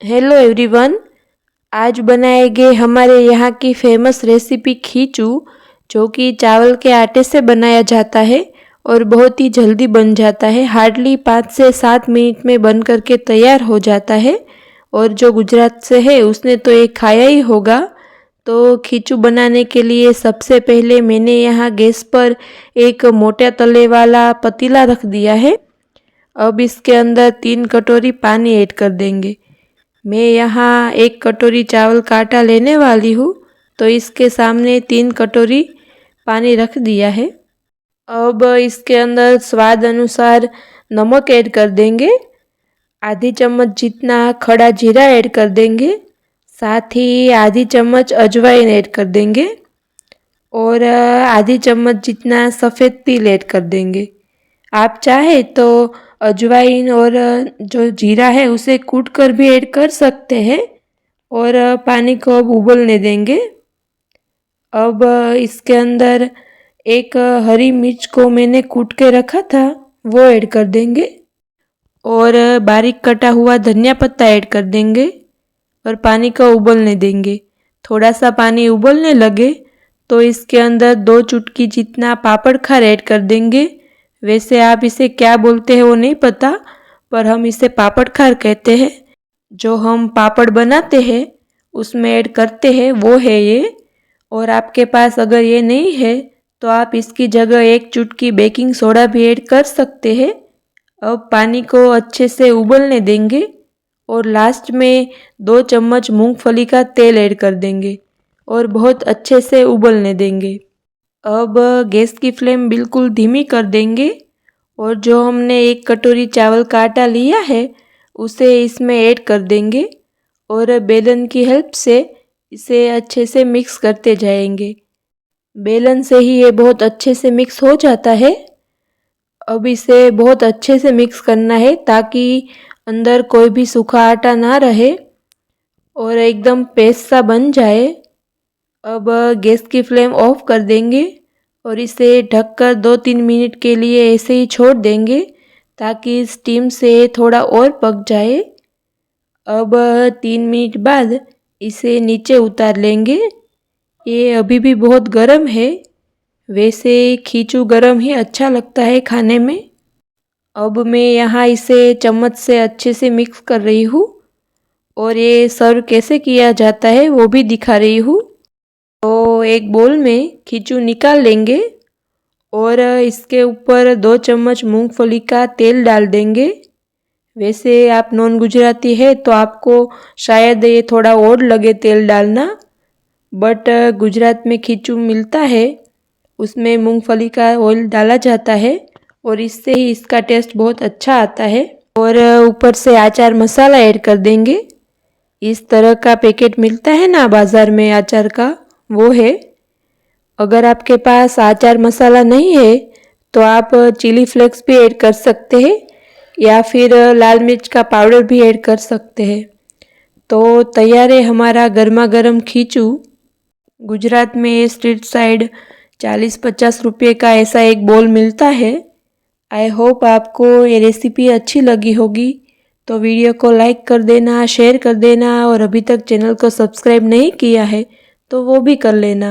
Hello everyone. आज बनाएंगे हमारे यहाँ की फेमस रेसिपी खीचू, जो कि चावल के आटे से बनाया जाता है और बहुत ही जल्दी बन जाता है। हार्डली 5 से 7 मिनट में बन करके तैयार हो जाता है। और जो गुजरात से है उसने तो ये खाया ही होगा। तो खीचू बनाने के लिए सबसे पहले मैंने यहाँ गैस पर एक मोटे तले वाला पतीला रख दिया है। अब इसके अंदर 3 कटोरी पानी ऐड कर देंगे। मैं यहाँ 1 कटोरी चावल का आटा लेने वाली हूँ, तो इसके सामने 3 कटोरी पानी रख दिया है। अब इसके अंदर स्वाद अनुसार नमक ऐड कर देंगे। आधी चम्मच जितना खड़ा जीरा ऐड कर देंगे। साथ ही आधी चम्मच अजवाइन ऐड कर देंगे और आधी चम्मच जितना सफ़ेद तिल ऐड कर देंगे। आप चाहे तो अजवाइन और जो जीरा है उसे कूट कर भी ऐड कर सकते हैं। और पानी को अब उबलने देंगे। अब इसके अंदर एक हरी मिर्च को मैंने कूट के रखा था, वो ऐड कर देंगे और बारीक कटा हुआ धनिया पत्ता ऐड कर देंगे और पानी को उबलने देंगे। थोड़ा सा पानी उबलने लगे तो इसके अंदर 2 चुटकी जितना पापड़ खार ऐड कर देंगे। वैसे आप इसे क्या बोलते हैं वो नहीं पता, पर हम इसे पापड़ खार कहते हैं। जो हम पापड़ बनाते हैं उसमें ऐड करते हैं वो है ये। और आपके पास अगर ये नहीं है तो आप इसकी जगह 1 चुटकी बेकिंग सोडा भी ऐड कर सकते हैं। अब पानी को अच्छे से उबलने देंगे और लास्ट में 2 चम्मच मूंगफली का तेल ऐड कर देंगे और बहुत अच्छे से उबलने देंगे। अब गैस की फ्लेम बिल्कुल धीमी कर देंगे और जो हमने 1 कटोरी चावल का आटा लिया है उसे इसमें ऐड कर देंगे और बेलन की हेल्प से इसे अच्छे से मिक्स करते जाएंगे। बेलन से ही ये बहुत अच्छे से मिक्स हो जाता है। अब इसे बहुत अच्छे से मिक्स करना है ताकि अंदर कोई भी सूखा आटा ना रहे और एकदम पेस्ट सा बन जाए। अब गैस की फ्लेम ऑफ कर देंगे और इसे ढककर 2-3 मिनट के लिए ऐसे ही छोड़ देंगे ताकि स्टीम से थोड़ा और पक जाए। अब 3 मिनट बाद इसे नीचे उतार लेंगे। ये अभी भी बहुत गर्म है, वैसे खींचू गर्म ही अच्छा लगता है खाने में। अब मैं यहाँ इसे चम्मच से अच्छे से मिक्स कर रही हूँ और ये सर्व कैसे किया जाता है वो भी दिखा रही हूँ। तो एक बोल में खींचू निकाल लेंगे और इसके ऊपर 2 चम्मच मूंगफली का तेल डाल देंगे। वैसे आप नॉन गुजराती है तो आपको शायद ये थोड़ा और लगे तेल डालना, बट गुजरात में खींचू मिलता है उसमें मूंगफली का ऑयल डाला जाता है और इससे ही इसका टेस्ट बहुत अच्छा आता है। और ऊपर से अचार मसाला ऐड कर देंगे। इस तरह का पैकेट मिलता है ना बाज़ार में अचार का, वो है। अगर आपके पास अचार मसाला नहीं है तो आप चिली फ्लेक्स भी ऐड कर सकते हैं या फिर लाल मिर्च का पाउडर भी ऐड कर सकते हैं। तो तैयार है हमारा गर्मा गर्म खींचू। गुजरात में स्ट्रीट साइड 40-50 रुपये का ऐसा एक बोल मिलता है। आई होप आपको ये रेसिपी अच्छी लगी होगी। तो वीडियो को लाइक कर देना, शेयर कर देना और अभी तक चैनल को सब्सक्राइब नहीं किया है तो वो भी कर लेना।